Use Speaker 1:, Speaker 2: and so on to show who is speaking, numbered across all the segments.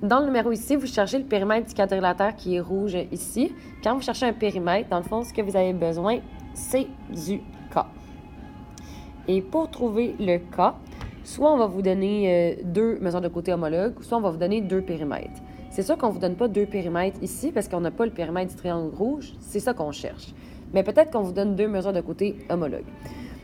Speaker 1: dans le numéro ici, vous cherchez le périmètre du quadrilatère qui est rouge ici. Quand vous cherchez un périmètre, dans le fond, ce que vous avez besoin, c'est du K. Et pour trouver le K, soit on va vous donner deux mesures de côté homologues, soit on va vous donner deux périmètres. C'est sûr qu'on ne vous donne pas deux périmètres ici parce qu'on n'a pas le périmètre du triangle rouge. C'est ça qu'on cherche. Mais peut-être qu'on vous donne deux mesures de côté homologues.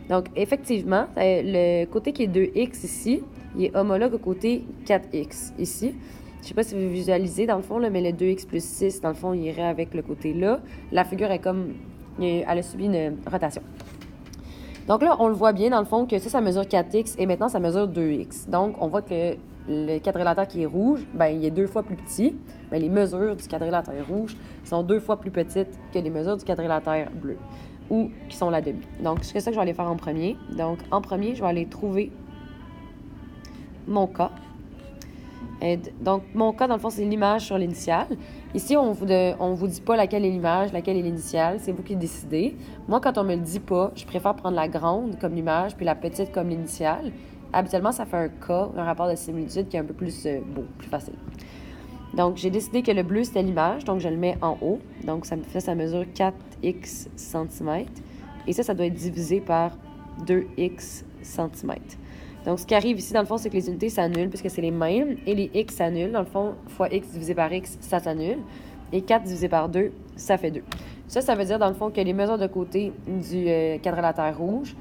Speaker 1: Donc, effectivement, le côté qui est 2x ici, il est homologue au côté 4x ici. Je ne sais pas si vous visualisez dans le fond, là, mais le 2x plus 6, dans le fond, il irait avec le côté là. La figure est comme... Elle a subi une rotation. Donc là, on le voit bien dans le fond que ça mesure 4x et maintenant, ça mesure 2x. Donc, on voit que le quadrilatère qui est rouge, ben il est deux fois plus petit. Ben, les mesures du quadrilatère rouge sont deux fois plus petites que les mesures du quadrilatère bleu ou qui sont la demi. Donc, c'est ça que je vais aller faire en premier. Donc, en premier, je vais aller trouver mon K. Donc, mon K, dans le fond, c'est l'image sur l'initiale. Ici, on vous dit pas laquelle est l'image, laquelle est l'initiale. C'est vous qui décidez. Moi, quand on me le dit pas, je préfère prendre la grande comme l'image puis la petite comme l'initiale. Habituellement, ça fait un K, un rapport de similitude qui est un peu plus beau, plus facile. Donc, j'ai décidé que le bleu, c'était l'image, donc je le mets en haut. Donc, ça mesure 4x cm. Et ça doit être divisé par 2x cm. Donc, ce qui arrive ici, dans le fond, c'est que les unités s'annulent puisque c'est les mêmes. Et les x s'annulent. Dans le fond, fois x divisé par x, ça s'annule. Et 4 divisé par 2, ça fait 2. Ça veut dire, dans le fond, que les mesures de côté du quadrilatère rouge,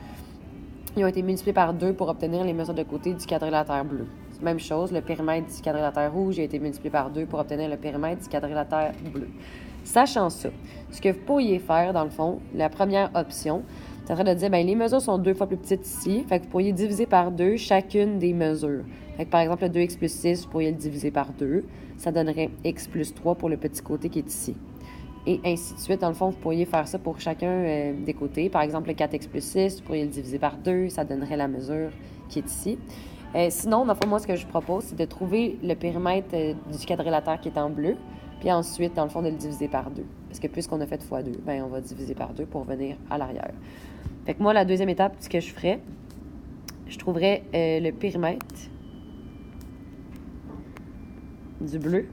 Speaker 1: ils ont été multipliés par 2 pour obtenir les mesures de côté du quadrilatère bleu. Même chose, le périmètre du quadrilatère rouge a été multiplié par 2 pour obtenir le périmètre du quadrilatère bleu. Sachant ça, ce que vous pourriez faire, dans le fond, la première option, ça serait de dire, bien, les mesures sont deux fois plus petites ici, fait que vous pourriez diviser par 2 chacune des mesures. Fait que, par exemple, le 2x plus 6, vous pourriez le diviser par 2. Ça donnerait x plus 3 pour le petit côté qui est ici. Et ainsi de suite. Dans le fond, vous pourriez faire ça pour chacun des côtés. Par exemple, le 4x plus 6, vous pourriez le diviser par 2. Ça donnerait la mesure qui est ici. Sinon, dans le fond, moi, ce que je propose, c'est de trouver le périmètre du quadrilatère qui est en bleu. Puis ensuite, dans le fond, de le diviser par 2. Parce que puisqu'on a fait x2, bien, on va diviser par 2 pour venir à l'arrière. Fait que moi, la deuxième étape, ce que je ferais, je trouverais le périmètre du bleu.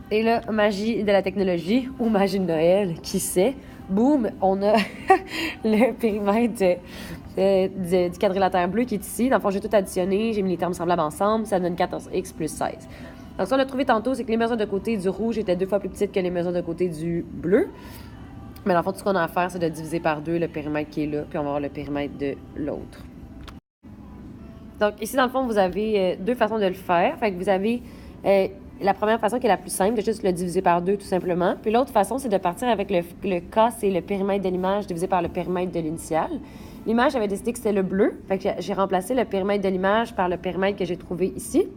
Speaker 1: Et là, magie de la technologie ou magie de Noël, qui sait, boum, on a le périmètre du quadrilatère bleu qui est ici. Dans le fond, j'ai tout additionné, j'ai mis les termes semblables ensemble, ça donne 14x plus 16. Donc, ce qu'on a trouvé tantôt, c'est que les mesures de côté du rouge étaient deux fois plus petites que les mesures de côté du bleu. Mais dans le fond, tout ce qu'on a à faire, c'est de diviser par 2 le périmètre qui est là, puis on va avoir le périmètre de l'autre. Donc, ici, dans le fond, vous avez deux façons de le faire. Fait que vous avez la première façon qui est la plus simple, de juste le diviser par 2 tout simplement. Puis l'autre façon, c'est de partir avec le K, c'est le périmètre de l'image divisé par le périmètre de l'initiale. L'image, j'avais décidé que c'était le bleu. Fait que j'ai remplacé le périmètre de l'image par le périmètre que j'ai trouvé ici.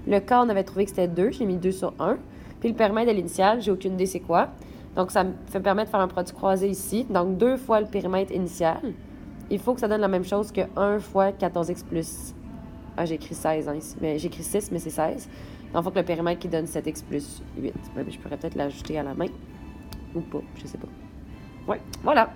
Speaker 1: Le K, on avait trouvé que c'était 2. J'ai mis 2 sur 1. Puis le périmètre de l'initiale, j'ai aucune idée c'est quoi. Donc, ça me permet de faire un produit croisé ici. Donc, 2 fois le périmètre initial. Il faut que ça donne la même chose que 1 fois 14x plus... Ah, j'ai écrit 16 hein, ici. Mais j'ai écrit 6, mais c'est 16. Donc, il faut que le périmètre qui donne 7x plus 8. Je pourrais peut-être l'ajouter à la main. Ou pas, je sais pas. Ouais, voilà.